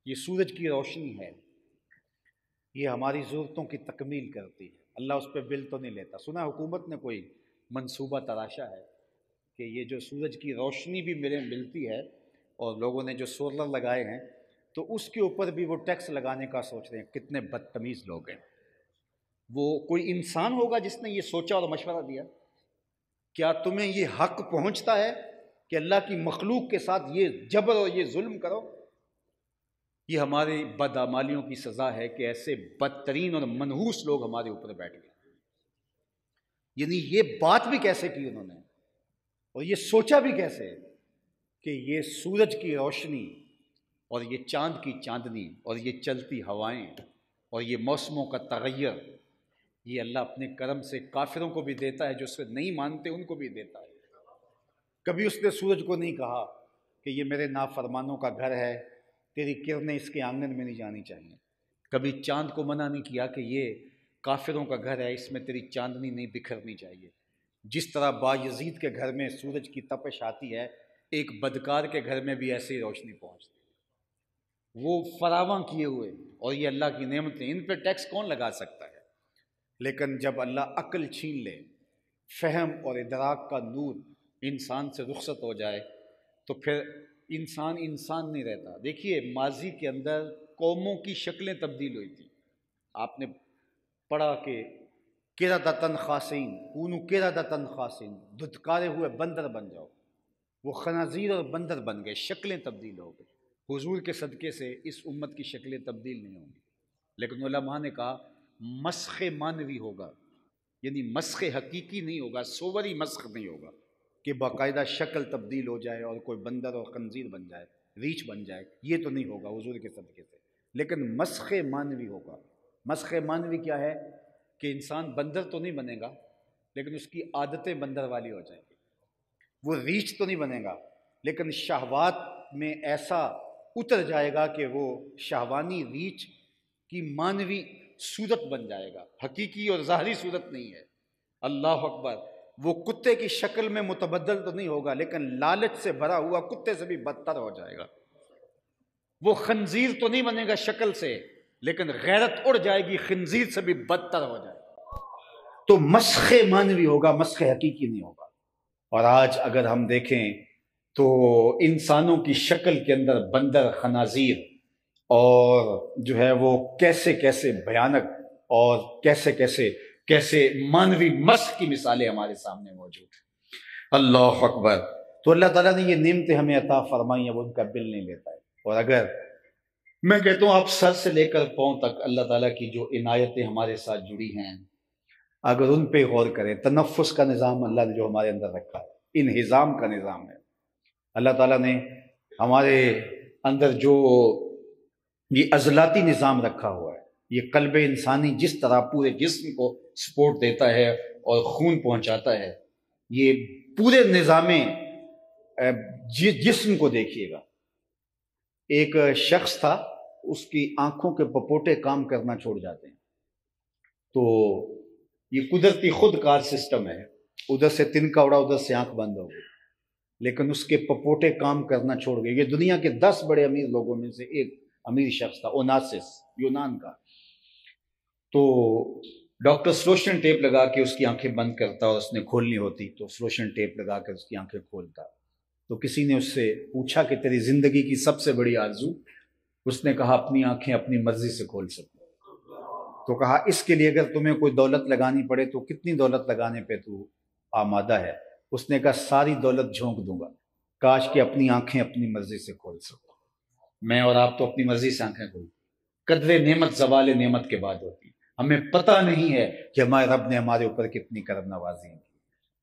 یہ سورج کی روشنی ہے، یہ ہماری ضرورتوں کی تکمیل کرتی ہے۔ اللہ اس پہ بل تو نہیں لیتا۔ سنا حکومت نے کوئی منصوبہ تراشا ہے کہ یہ جو سورج کی روشنی بھی ملتی ہے اور لوگوں نے جو سولر لگائے ہیں تو اس کے اوپر بھی وہ ٹیکس لگانے کا سوچ رہے ہیں۔ کتنے بدتمیز لوگ ہیں۔ وہ کوئی انسان ہوگا جس نے یہ سوچا اور مشورہ دیا؟ کیا تمہیں یہ حق پہنچتا ہے کہ اللہ کی مخلوق کے ساتھ یہ جبر اور یہ ظلم کرو؟ یہ ہماری بدعمالیوں کی سزا ہے کہ ایسے بدترین اور منحوس لوگ ہمارے اوپر بیٹھ گئے۔ یعنی یہ بات بھی کیسے کی انہوں نے اور یہ سوچا بھی کیسے کہ یہ سورج کی روشنی اور یہ چاند کی چاندنی اور یہ چلتی ہوائیں اور یہ موسموں کا تغیر، یہ اللہ اپنے کرم سے کافروں کو بھی دیتا ہے، جو اسے نہیں مانتے ان کو بھی دیتا ہے۔ کبھی اس نے سورج کو نہیں کہا کہ یہ میرے نافرمانوں کا گھر ہے، تیری کرنیں اس کے آنگن میں نہیں جانی چاہیے۔ کبھی چاند کو منع نہیں کیا کہ یہ کافروں کا گھر ہے، اس میں تیری چاندنی نہیں بکھرنی چاہیے۔ جس طرح بایزید کے گھر میں سورج کی تپش آتی ہے، ایک بدکار کے گھر میں بھی ایسی روشنی پہنچتی ہے۔ وہ فراواں کیے ہوئے اور یہ اللہ کی نعمتیں، ان پہ ٹیکس کون لگا سکتا ہے؟ لیکن جب اللہ عقل چھین لے، فہم اور ادراک کا نور انسان سے رخصت ہو جائے تو پھر انسان نہیں رہتا۔ دیکھیے ماضی کے اندر قوموں کی شکلیں تبدیل ہوئی تھیں۔ آپ نے پڑھا کہ قردۃ خاسئین کونوا قردۃ خاسئین، دھتکارے ہوئے بندر بن جاؤ۔ وہ خنازیر اور بندر بن گئے، شکلیں تبدیل ہو گئی۔ حضور کے صدقے سے اس امت کی شکلیں تبدیل نہیں ہوں گی، لیکن علماء نے کہا مسخ معنوی ہوگا، یعنی مسخ حقیقی نہیں ہوگا، صوری مسخ نہیں ہوگا کہ باقاعدہ شکل تبدیل ہو جائے اور کوئی بندر اور خنزیر بن جائے، ریچھ بن جائے، یہ تو نہیں ہوگا حضور کے صدقے سے، لیکن مسخ معنوی ہوگا۔ مسخ معنوی کیا ہے کہ انسان بندر تو نہیں بنے گا لیکن اس کی عادتیں بندر والی ہو جائیں گی۔ وہ ریچھ تو نہیں بنے گا لیکن شہوات میں ایسا اتر جائے گا کہ وہ شہوانی ریچھ کی معنوی صورت بن جائے گا، حقیقی اور ظاہری صورت نہیں ہے۔ اللہ اکبر۔ وہ کتے کی شکل میں متبدل تو نہیں ہوگا لیکن لالچ سے بھرا ہوا کتے سے بھی بدتر ہو جائے گا۔ وہ خنزیر تو نہیں بنے گا شکل سے لیکن غیرت اڑ جائے گی، خنزیر سے بھی بدتر ہو جائے گا۔ تو مسخ معنوی ہوگا، مسخ حقیقی نہیں ہوگا۔ اور آج اگر ہم دیکھیں تو انسانوں کی شکل کے اندر بندر، خنازیر اور جو ہے وہ کیسے کیسے بھیانک اور کیسے معنوی مسخ کی مثالیں ہمارے سامنے موجود ہیں۔ اللہ اکبر۔ تو اللہ تعالیٰ نے یہ نعمتیں ہمیں عطا فرمائی ہیں، وہ ان کا بل نہیں لیتا ہے۔ اور اگر میں کہتا ہوں آپ سر سے لے کر پاؤں تک اللہ تعالیٰ کی جو عنایتیں ہمارے ساتھ جڑی ہیں، اگر ان پہ غور کریں، تنفس کا نظام اللہ نے جو ہمارے اندر رکھا ہے، انہضام کا نظام ہے، اللہ تعالیٰ نے ہمارے اندر جو یہ عضلاتی نظام رکھا ہوا ہے، یہ قلب انسانی جس طرح پورے جسم کو سپورٹ دیتا ہے اور خون پہنچاتا ہے، یہ پورے نظام جسم کو دیکھیے گا۔ ایک شخص تھا، اس کی آنکھوں کے پپوٹے کام کرنا چھوڑ جاتے ہیں، تو یہ قدرتی خود کار سسٹم ہے، ادھر سے تنکا اڑا، ادھر سے آنکھ بند ہو گئی، لیکن اس کے پپوٹے کام کرنا چھوڑ گئے۔ یہ دنیا کے 10 بڑے امیر لوگوں میں سے ایک امیر شخص تھا، اوناسس، یونان کا۔ تو ڈاکٹر سلوشن ٹیپ لگا کے اس کی آنکھیں بند کرتا اور اس نے کھولنی ہوتی تو سلوشن ٹیپ لگا کر اس کی آنکھیں کھولتا۔ تو کسی نے اس سے پوچھا کہ تیری زندگی کی سب سے بڑی آرزو؟ اس نے کہا اپنی آنکھیں اپنی مرضی سے کھول سکوں۔ تو کہا اس کے لیے اگر تمہیں کوئی دولت لگانی پڑے تو کتنی دولت لگانے پہ تو آمادہ ہے؟ اس نے کہا ساری دولت جھونک دوں گا، کاش کہ اپنی آنکھیں اپنی مرضی سے کھول سکوں۔ میں اور آپ تو اپنی مرضی سے آنکھیں کھول، قدر نعمت زوال نعمت کے بعد ہوتی ہے۔ ہمیں پتہ نہیں ہے کہ ہمارے رب نے ہمارے اوپر کتنی کرم نوازی ہے۔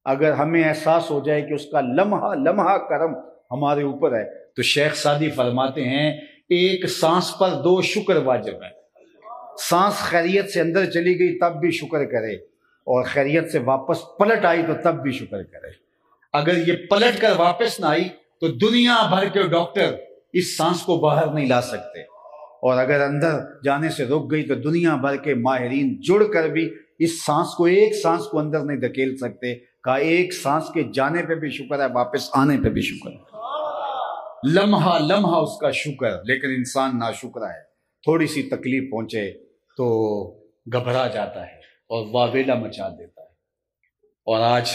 اگر ہمیں احساس ہو جائے کہ اس کا لمحہ لمحہ کرم ہمارے اوپر ہے تو شیخ سعدی فرماتے ہیں ایک سانس پر 2 شکر واجب ہے۔ سانس خیریت سے اندر چلی گئی تب بھی شکر کرے، اور خیریت سے واپس پلٹ آئی تو تب بھی شکر کرے۔ اگر یہ پلٹ کر واپس نہ آئی تو دنیا بھر کے ڈاکٹر اس سانس کو باہر نہیں لا سکتے، اور اگر اندر جانے سے رک گئی تو دنیا بھر کے ماہرین جڑ کر بھی اس سانس کو، ایک سانس کو اندر نہیں دھکیل سکتے۔ کہا ایک سانس کے جانے پہ بھی شکر ہے، واپس آنے پہ بھی شکر ہے۔ لمحہ لمحہ اس کا شکر، لیکن انسان ناشکرا ہے، تھوڑی سی تکلیف پہنچے تو گھبرا جاتا ہے اور واویلا مچا دیتا ہے۔ اور آج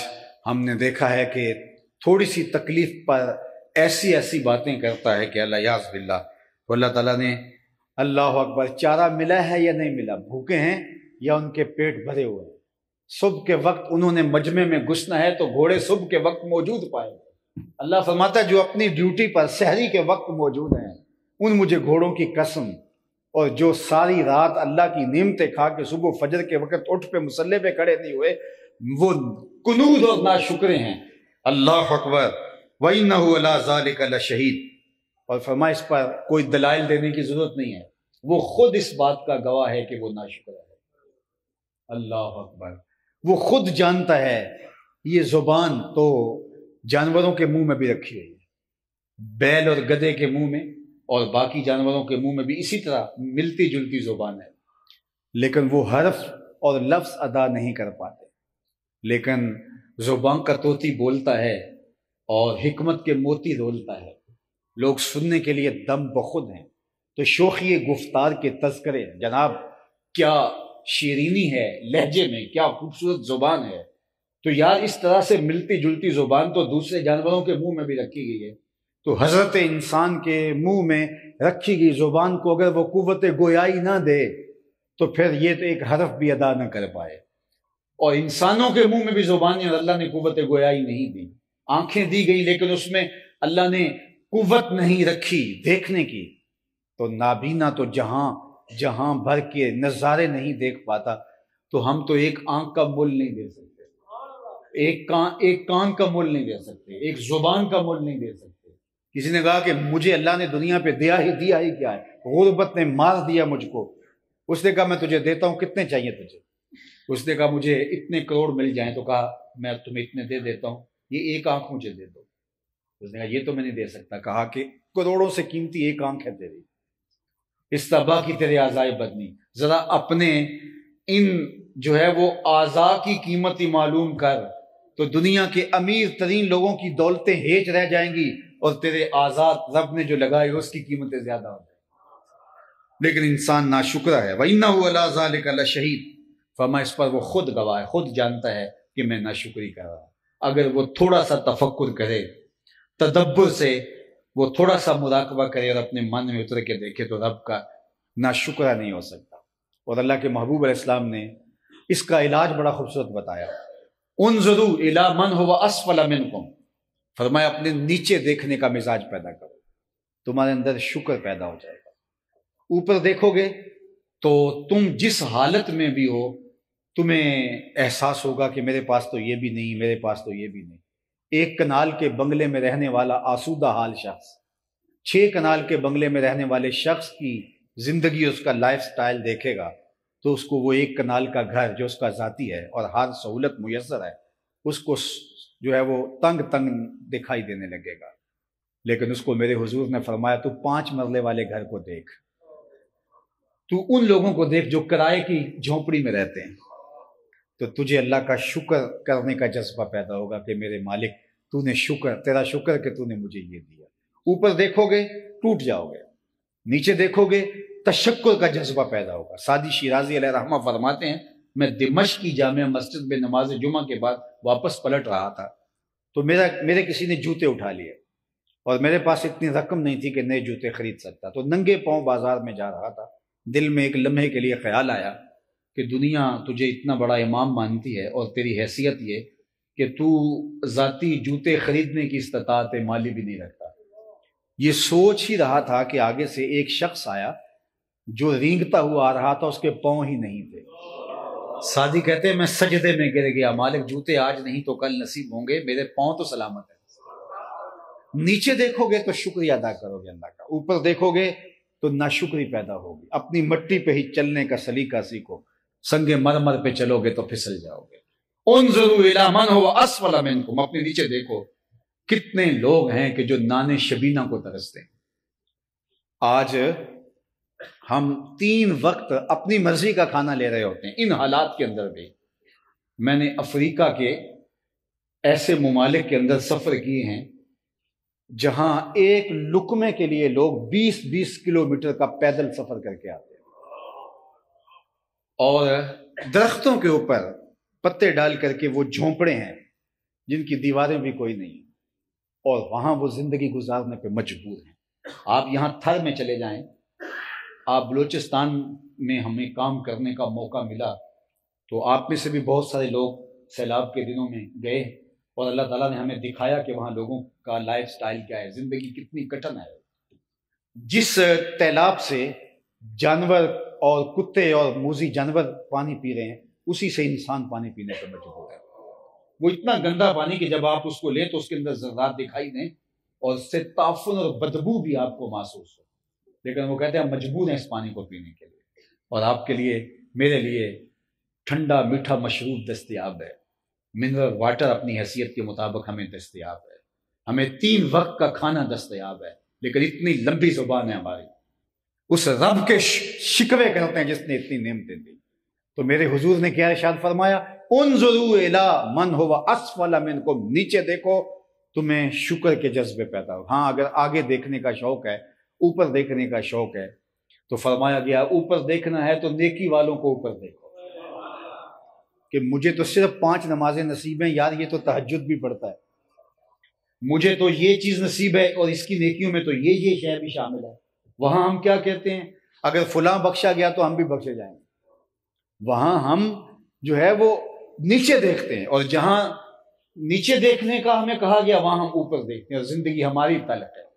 ہم نے دیکھا ہے کہ تھوڑی سی تکلیف پر ایسی ایسی باتیں کرتا ہے کہ اللہ یاذ باللہ، تو اللہ تعالیٰ نے اللہ اکبر چارہ ملا ہے یا نہیں ملا، بھوکے ہیں یا ان کے پیٹ بھرے ہوئے ہیں، صبح کے وقت انہوں نے مجمع میں گھسنا ہے تو گھوڑے صبح کے وقت موجود پائے۔ اللہ فرماتا ہے جو اپنی ڈیوٹی پر سحری کے وقت موجود ہیں ان مجھے گھوڑوں کی قسم، اور جو ساری رات اللہ کی نعمتیں کھا کے صبح فجر کے وقت اٹھ پہ مصلی پہ کھڑے نہیں ہوئے، وہ کنود اور ناشکرے ہیں۔ اللہ اکبر، وَإِنَّهُ عَلَىٰ ذَلِكَ لَشَهِيدٌ۔ اور فرمایا اس پر کوئی دلائل دینے کی ضرورت نہیں ہے، وہ خود اس بات کا گواہ ہے کہ وہ ناشکر ہے۔ اللہ اکبر، وہ خود جانتا ہے۔ یہ زبان تو جانوروں کے منہ میں بھی رکھی ہوئی ہے، بیل اور گدھے کے منہ میں اور باقی جانوروں کے منہ میں بھی اسی طرح ملتی جلتی زبان ہے، لیکن وہ حرف اور لفظ ادا نہیں کر پاتے۔ لیکن زبان کا طوطی بولتا ہے اور حکمت کے موتی رولتا ہے، لوگ سننے کے لیے دم بخود ہیں۔ تو شوخی گفتار کے تذکرے، جناب کیا شیرینی ہے لہجے میں، کیا خوبصورت زبان ہے۔ تو یار اس طرح سے ملتی جلتی زبان تو دوسرے جانوروں کے منہ میں بھی رکھی گئی ہے، تو حضرت انسان کے منہ میں رکھی گئی زبان کو اگر وہ قوت گویائی نہ دے تو پھر یہ تو ایک حرف بھی ادا نہ کر پائے۔ اور انسانوں کے منہ میں بھی زبان ہے اور اللہ نے قوت گویائی نہیں دی، آنکھیں دی گئی لیکن اس میں اللہ نے قوت نہیں رکھی دیکھنے کی، تو نابینا تو جہاں بھر کے نظارے نہیں دیکھ پاتا، تو ہم تو ایک آنکھ کا مول نہیں دے سکتے، ایک کان کا مول نہیں دے سکتے، ایک زبان کا مول نہیں دے سکتے۔ کسی نے کہا کہ مجھے اللہ نے دنیا پہ دیا ہی کیا ہے، غربت نے مار دیا مجھ کو۔ اس نے کہا میں تجھے دیتا ہوں، کتنے چاہیے تجھے؟ اس نے کہا مجھے اتنے کروڑ مل جائیں، تو کہا میں تمہیں اتنے دے دیتا ہوں، یہ ایک آنکھ مجھے دے دو۔ اس نے کہا یہ تو میں نہیں دے سکتا۔ کہا کہ کروڑوں سے قیمتی ایک آنکھ ہے تیری، استبا کی تیرے اعضائے بدنی، ذرا اپنے ان جو ہے وہ اعضاء کی قیمت ہی معلوم کر، تو دنیا کے امیر ترین لوگوں کی دولتیں ہیچ رہ جائیں گی اور تیرے اعضاء رب نے جو لگائے اس کی قیمتیں زیادہ ہو جائیں گی۔ لیکن انسان ناشکرا ہے۔ وَإِنَّهُ عَلَىٰ ذَلِكَ لَشَهِيدٌ۔ فرمایا اس پر وہ خود گواہ ہے، خود جانتا ہے کہ میں ناشکری کر رہا ہوں۔ اگر وہ تھوڑا سا تفکر کرے، تدبر سے وہ تھوڑا سا مراقبہ کرے اور اپنے من میں اتر کے دیکھے تو رب کا ناشکرا نہیں ہو سکتا۔ اور اللہ کے محبوب علیہ السلام نے اس کا علاج بڑا خوبصورت بتایا۔ انظروا الی من هو اسفل منکم، فرمایا اپنے نیچے دیکھنے کا مزاج پیدا کرو، تمہارے اندر شکر پیدا ہو جائے گا۔ اوپر دیکھو گے تو تم جس حالت میں بھی ہو تمہیں احساس ہوگا کہ میرے پاس تو یہ بھی نہیں، میرے پاس تو یہ بھی نہیں۔ ایک کنال کے بنگلے میں رہنے والا آسودہ حال شخص 6 کنال کے بنگلے میں رہنے والے شخص کی زندگی، اس کا لائف سٹائل دیکھے گا تو اس کو وہ 1 کنال کا گھر جو اس کا ذاتی ہے اور ہر سہولت میسر ہے، اس کو جو ہے وہ تنگ دکھائی دینے لگے گا۔ لیکن اس کو میرے حضور نے فرمایا تو 5 مرلے والے گھر کو دیکھ، تو ان لوگوں کو دیکھ جو کرائے کی جھونپڑی میں رہتے ہیں، تو تجھے اللہ کا شکر کرنے کا جذبہ پیدا ہوگا کہ میرے مالک تو نے تیرا شکر کہ تو نے مجھے یہ دیا۔ اوپر دیکھو گے ٹوٹ جاؤ گے، نیچے دیکھو گے تشکر کا جذبہ پیدا ہوگا۔ سعدی شیرازی علیہ رحمہ فرماتے ہیں میں دمشق کی جامع مسجد میں نماز جمعہ کے بعد واپس پلٹ رہا تھا تو میرے کسی نے جوتے اٹھا لیے اور میرے پاس اتنی رقم نہیں تھی کہ نئے جوتے خرید سکتا، تو ننگے پاؤں بازار میں جا رہا تھا۔ دل میں ایک لمحے کے لیے خیال آیا کہ دنیا تجھے اتنا بڑا امام مانتی ہے اور تیری حیثیت یہ کہ تو ذاتی جوتے خریدنے کی استطاعت مالی بھی نہیں رکھتا۔ یہ سوچ ہی رہا تھا کہ آگے سے ایک شخص آیا جو رینگتا ہوا آ رہا تھا، اس کے پاؤں ہی نہیں تھے۔ سعدی کہتے ہیں میں سجدے میں گر گیا، مالک جوتے آج نہیں تو کل نصیب ہوں گے، میرے پاؤں تو سلامت ہیں۔ نیچے دیکھو گے تو شکریہ ادا کرو گے اللہ کا، اوپر دیکھو گے تو ناشکری پیدا ہوگی۔ اپنی مٹی پہ ہی چلنے کا سلیقہ سیکھو، سنگ مرمر پہ چلو گے تو پھسل جاؤ گے۔ انظروا الی من هو اسفل منکم، اپنے نیچے دیکھو کتنے لوگ ہیں کہ جو نان شبینہ کو ترستے ہیں۔ آج ہم 3 وقت اپنی مرضی کا کھانا لے رہے ہوتے ہیں۔ ان حالات کے اندر بھی میں نے افریقہ کے ایسے ممالک کے اندر سفر کیے ہیں جہاں ایک لقمے کے لیے لوگ 20-20 کلومیٹر کا پیدل سفر کر کے آتے ہیں، اور درختوں کے اوپر پتے ڈال کر کے وہ جھونپڑے ہیں جن کی دیواریں بھی کوئی نہیں، اور وہاں وہ زندگی گزارنے پہ مجبور ہیں۔ آپ یہاں تھر میں چلے جائیں، آپ بلوچستان میں ہمیں کام کرنے کا موقع ملا تو آپ میں سے بھی بہت سارے لوگ سیلاب کے دنوں میں گئے، اور اللہ تعالیٰ نے ہمیں دکھایا کہ وہاں لوگوں کا لائف سٹائل کیا ہے، زندگی کتنی کٹن ہے۔ جس تیلاب سے جانور اور کتے اور موذی جانور پانی پی رہے ہیں، اسی سے انسان پانی پینے پر مجبور ہے۔ وہ اتنا گندا پانی کہ جب آپ اس کو لیں تو اس کے اندر ذرات دکھائی دیں اور اس سے تعفن اور بدبو بھی آپ کو محسوس ہو، لیکن وہ کہتے ہیں ہم مجبور ہیں اس پانی کو پینے کے لیے۔ اور آپ کے لیے، میرے لیے ٹھنڈا میٹھا مشروب دستیاب ہے، منرل واٹر اپنی حیثیت کے مطابق ہمیں دستیاب ہے، ہمیں 3 وقت کا کھانا دستیاب ہے، لیکن اتنی لمبی زبان ہے ہماری، اس رب کے شکوے کرتے ہیں جس نے اتنی نعمتیں دی۔ تو میرے حضور نے کیا ارشاد فرمایا، انظروا الی من هو اسفل منکم، نیچے دیکھو تمہیں شکر کے جذبے پیدا ہو۔ ہاں اگر آگے دیکھنے کا شوق ہے، اوپر دیکھنے کا شوق ہے، تو فرمایا گیا اوپر دیکھنا ہے تو نیکی والوں کو اوپر دیکھو، کہ مجھے تو صرف 5 نمازیں نصیب ہیں یار، یہ تو تہجد بھی پڑھتا ہے، مجھے تو یہ چیز نصیب ہے اور اس کی نیکیوں میں تو یہ شے بھی شامل ہے۔ وہاں ہم کیا کہتے ہیں، اگر فلاں بخشا گیا تو ہم بھی بخشے جائیں گے۔ وہاں ہم جو ہے وہ نیچے دیکھتے ہیں، اور جہاں نیچے دیکھنے کا ہمیں کہا گیا وہاں ہم اوپر دیکھتے ہیں، اور زندگی ہماری تلخ ہے۔